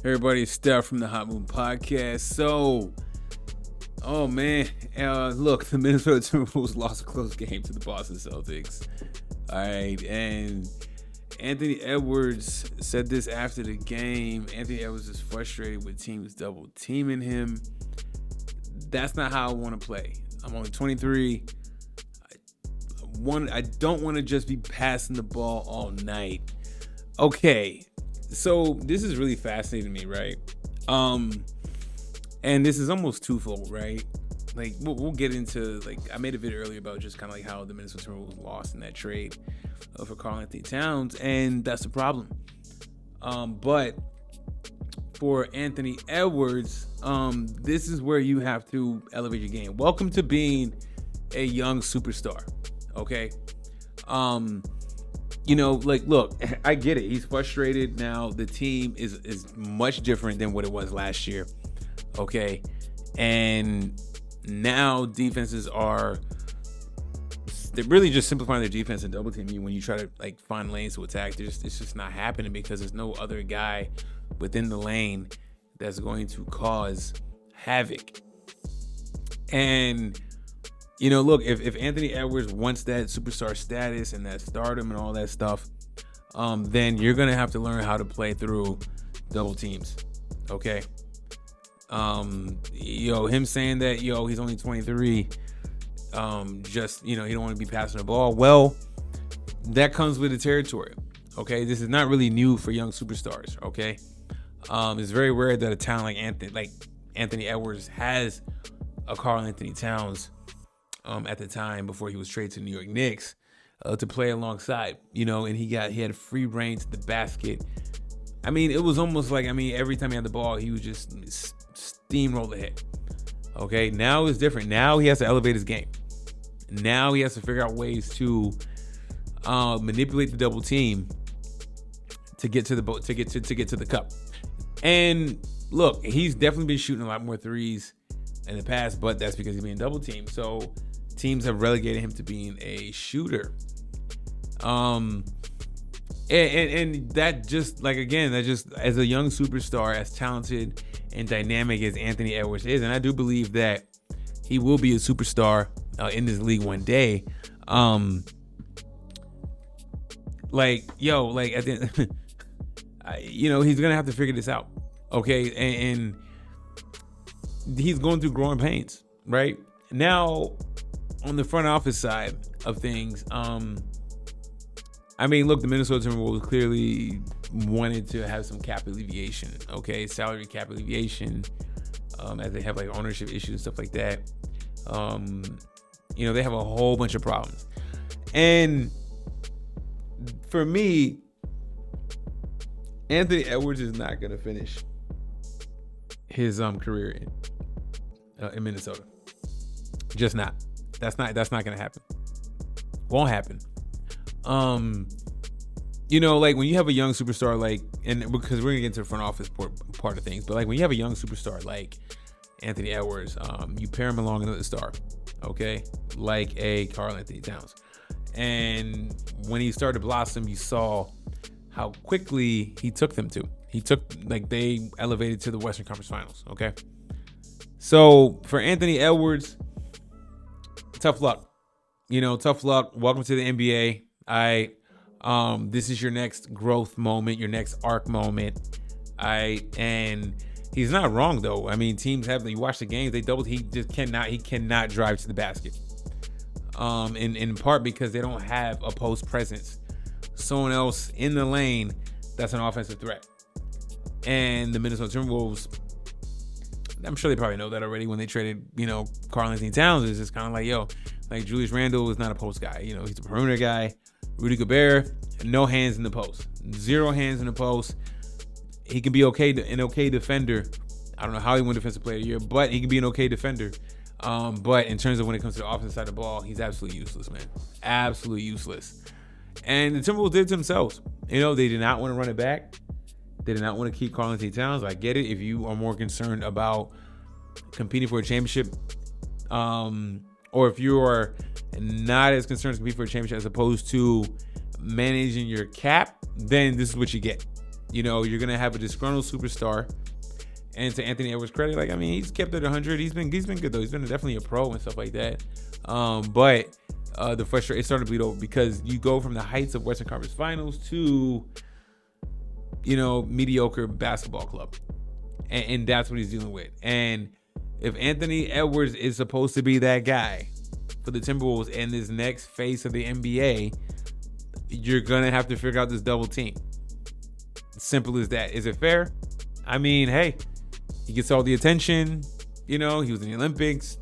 Everybody, it's Steph from the Hot Moon Podcast. So, look, the Minnesota Timberwolves lost a close game to the Boston Celtics. All right, and Anthony Edwards said this after the game. Anthony Edwards is frustrated with teams double teaming him. That's not how I want to play. I'm only 23. I don't want to just be passing the ball all night. Okay, so this is really fascinating to me, right? And this is almost twofold, right? Like we'll get into, like, I made a video earlier about just kind of like how the Minnesota Timberwolves lost in that trade for Karl-Anthony Towns, and that's the problem. But for Anthony Edwards, this is where you have to elevate your game. Welcome to being a young superstar, okay? Look, I get it. He's frustrated now. The team is much different than what it was last year, okay? And now defenses they're really just simplifying their defense and double teaming you when you try to like find lanes to attack. It's just not happening because there's no other guy within the lane that's going to cause havoc. And look, if Anthony Edwards wants that superstar status and that stardom and all that stuff, then you're gonna have to learn how to play through double teams. Okay. Him saying that he's only 23, he don't want to be passing the ball. Well, that comes with the territory. Okay, this is not really new for young superstars. Okay, it's very rare that a talent like Anthony Edwards has a Karl-Anthony Towns at the time before he was traded to the New York Knicks to play alongside. And he had free reign to the basket. I mean, it was almost like, every time he had the ball, he would just steamroll the hit. Okay, now it's different. Now he has to elevate his game. Now he has to figure out ways to manipulate the double team to get to the cup. And look, he's definitely been shooting a lot more threes in the past, but that's because he's being double teamed. So teams have relegated him to being a shooter. And that just as a young superstar, as talented and dynamic as Anthony Edwards is, and I do believe that he will be a superstar in this league one day. At the end, he's gonna have to figure this out. Okay, and he's going through growing pains right now on the front office side of things. Look, the Minnesota Timberwolves clearly wanted to have some cap alleviation, okay, salary cap alleviation, as they have like ownership issues and stuff like that. They have a whole bunch of problems, and for me, Anthony Edwards is not gonna finish his career in Minnesota. Just not. That's not gonna happen. Won't happen. When you have a young superstar and because we're gonna get into the front office part of things, but like when you have a young superstar like Anthony Edwards, you pair him along another star, okay, like a Karl-Anthony Towns, and when he started to blossom, you saw how quickly he took them to. They elevated to the Western Conference Finals, okay? So for Anthony Edwards, tough luck. Tough luck. Welcome to the NBA. This is your next growth moment, your next arc moment. And he's not wrong though. Teams you watch the games, he cannot drive to the basket. In part because they don't have a post presence. Someone else in the lane that's an offensive threat. And the Minnesota Timberwolves, I'm sure they probably know that already when they traded, Karl-Anthony Towns. It's just kind of like Julius Randle is not a post guy. He's a perimeter guy. Rudy Gobert, no hands in the post. 0 hands in the post. He can be an okay defender. I don't know how he won Defensive Player of the Year, but he can be an okay defender. But in terms of when it comes to the offensive side of the ball, he's absolutely useless, man. Absolutely useless. And the Timberwolves did it to themselves. They did not want to run it back. They did not want to keep Karl-Anthony Towns. I get it. If you are more concerned about competing for a championship, or if you are not as concerned to compete for a championship as opposed to managing your cap, then this is what you get. You know, you're gonna have a disgruntled superstar. And to Anthony Edwards' credit, like, I mean, he's kept it 100. He's been good though. He's been definitely a pro and stuff like that. But the frustration, it's starting to bleed over because you go from the heights of Western Conference Finals to, you know, mediocre basketball club, and that's what he's dealing with. And if Anthony Edwards is supposed to be that guy for the Timberwolves and this next phase of the NBA, you're gonna have to figure out this double team. Simple as that. Is it fair? I mean, hey, he gets all the attention. You know, he was in the Olympics,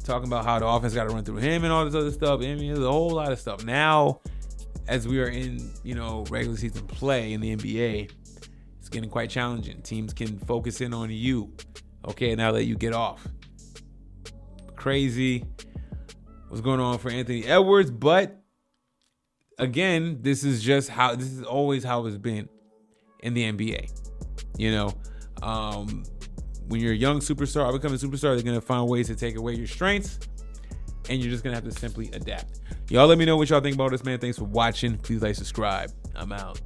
talking about how the offense got to run through him and all this other stuff. I mean, there's a whole lot of stuff. Now, as we are in, you know, regular season play in the NBA, it's getting quite challenging. Teams can focus in on you. Okay, now that you get off. Crazy what's going on for Anthony Edwards, but again, this is always how it's been in the NBA. You know, when you're a young superstar, becoming a superstar, they're going to find ways to take away your strengths, and you're just going to have to simply adapt. Y'all let me know what y'all think about this, man. Thanks for watching. Please like, subscribe. I'm out.